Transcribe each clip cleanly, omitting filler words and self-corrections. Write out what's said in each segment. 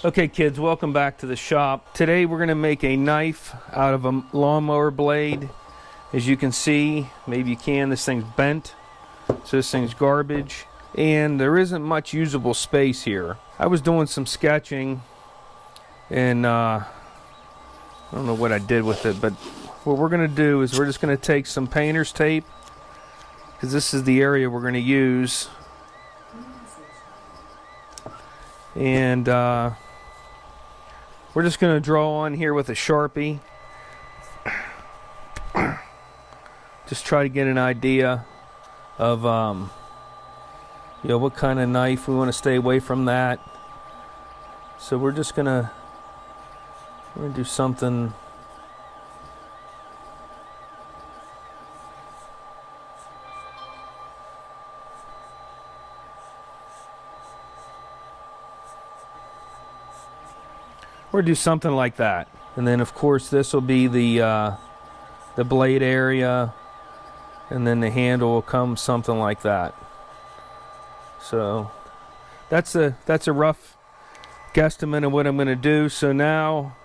Okay kids, welcome back to the shop. Today we're going to make a knife out of a lawnmower blade. As you can see, maybe you can, this thing's bent, so this thing's garbage. And there isn't much usable space here. I was doing some sketching and I don't know what I did with it, but what we're going to do is we're just going to take some painter's tape, because this is the area we're going to use. And we're just going to draw on here with a Sharpie. Just try to get an idea of what kind of knife. We want to stay away from that. So we're just going to do something. Or do something like that. And then of course this will be the blade area, and then the handle will come something like that. So that's a rough guesstimate of what I'm going to do. So now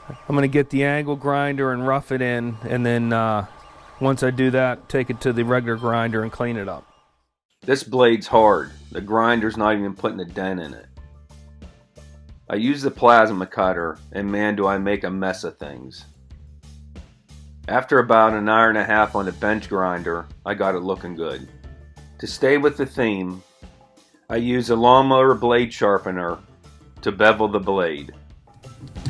I'm going to get the angle grinder and rough it in, and then once I do that, take it to the regular grinder and clean it up. This blade's hard. The grinder's not even putting a dent in it. I use the plasma cutter, and man do I make a mess of things. After about an hour and a half on the bench grinder, I got it looking good. To stay with the theme, I use a lawnmower blade sharpener to bevel the blade.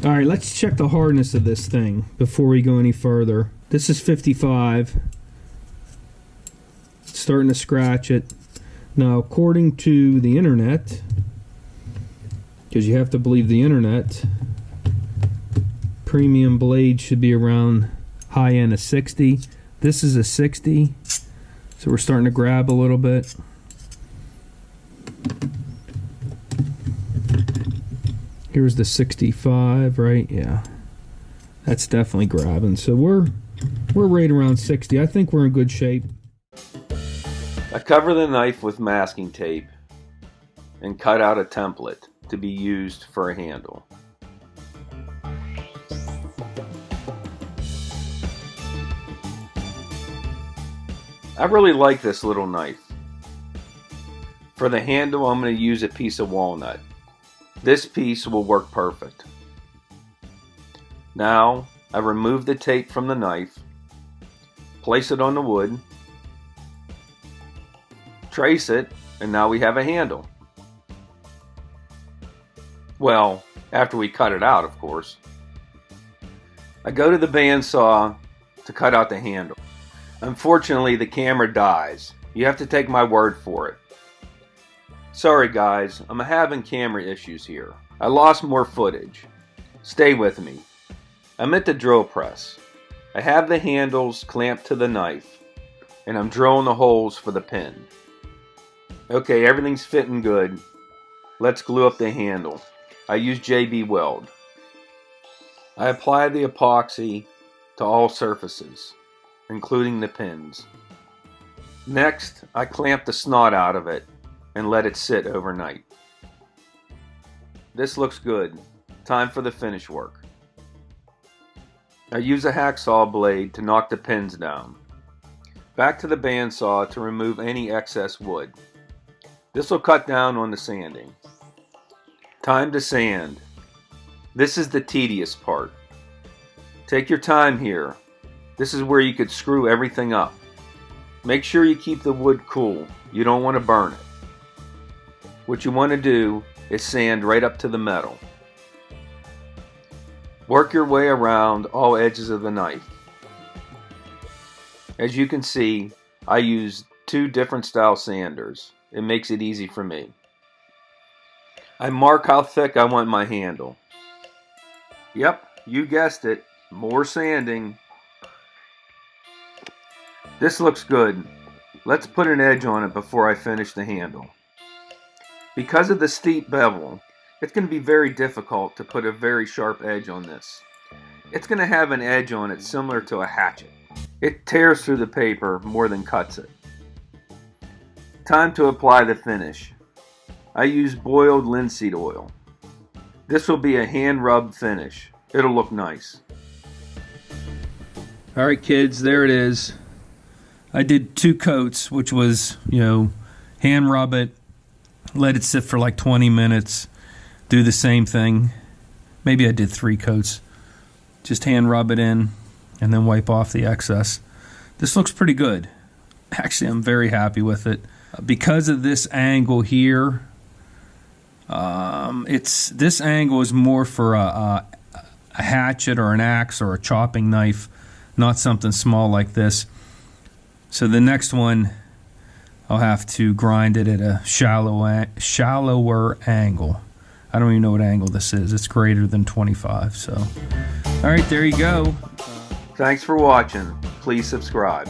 Alright, let's check the hardness of this thing before we go any further. This is 55. It's starting to scratch it. Now, according to the internet, because you have to believe the internet, premium blade should be around high end of 60. This is a 60, so we're starting to grab a little bit. Here's the 65, right? Yeah, that's definitely grabbing. So we're right around 60. I think we're in good shape. I cover the knife with masking tape and cut out a template to be used for a handle. I really like this little knife. For the handle, I'm going to use a piece of walnut. This piece will work perfect. Now, I remove the tape from the knife, place it on the wood, trace it, and now we have a handle. Well, after we cut it out, of course. I go to the bandsaw to cut out the handle. Unfortunately, the camera dies. You have to take my word for it. Sorry guys, I'm having camera issues here. I lost more footage. Stay with me. I'm at the drill press. I have the handles clamped to the knife, and I'm drilling the holes for the pin. Okay, everything's fitting good. Let's glue up the handle. I use JB Weld. I apply the epoxy to all surfaces, including the pins. Next, I clamp the snot out of it and let it sit overnight. This looks good. Time for the finish work. I use a hacksaw blade to knock the pins down. Back to the bandsaw to remove any excess wood. This will cut down on the sanding. Time to sand. This is the tedious part. Take your time here. This is where you could screw everything up. Make sure you keep the wood cool. You don't want to burn it. What you want to do is sand right up to the metal. Work your way around all edges of the knife. As you can see, I use 2 different style sanders. It makes it easy for me. I mark how thick I want my handle. Yep, you guessed it, more sanding. This looks good. Let's put an edge on it before I finish the handle. Because of the steep bevel, it's going to be very difficult to put a very sharp edge on this. It's going to have an edge on it similar to a hatchet. It tears through the paper more than cuts it. Time to apply the finish. I use boiled linseed oil. This will be a hand rub finish. It'll look nice. Alright kids, there it is. I did 2 coats, which was, hand rub it, let it sit for like 20 minutes, do the same thing. Maybe I did 3 coats. Just hand rub it in and then wipe off the excess. This looks pretty good. Actually, I'm very happy with it. Because of this angle here, this angle is more for a hatchet or an axe or a chopping knife, not something small like this. So the next one, I'll have to grind it at a shallower angle. I don't even know what angle this is. It's greater than 25. So, all right, there you go. Thanks for watching. Please subscribe.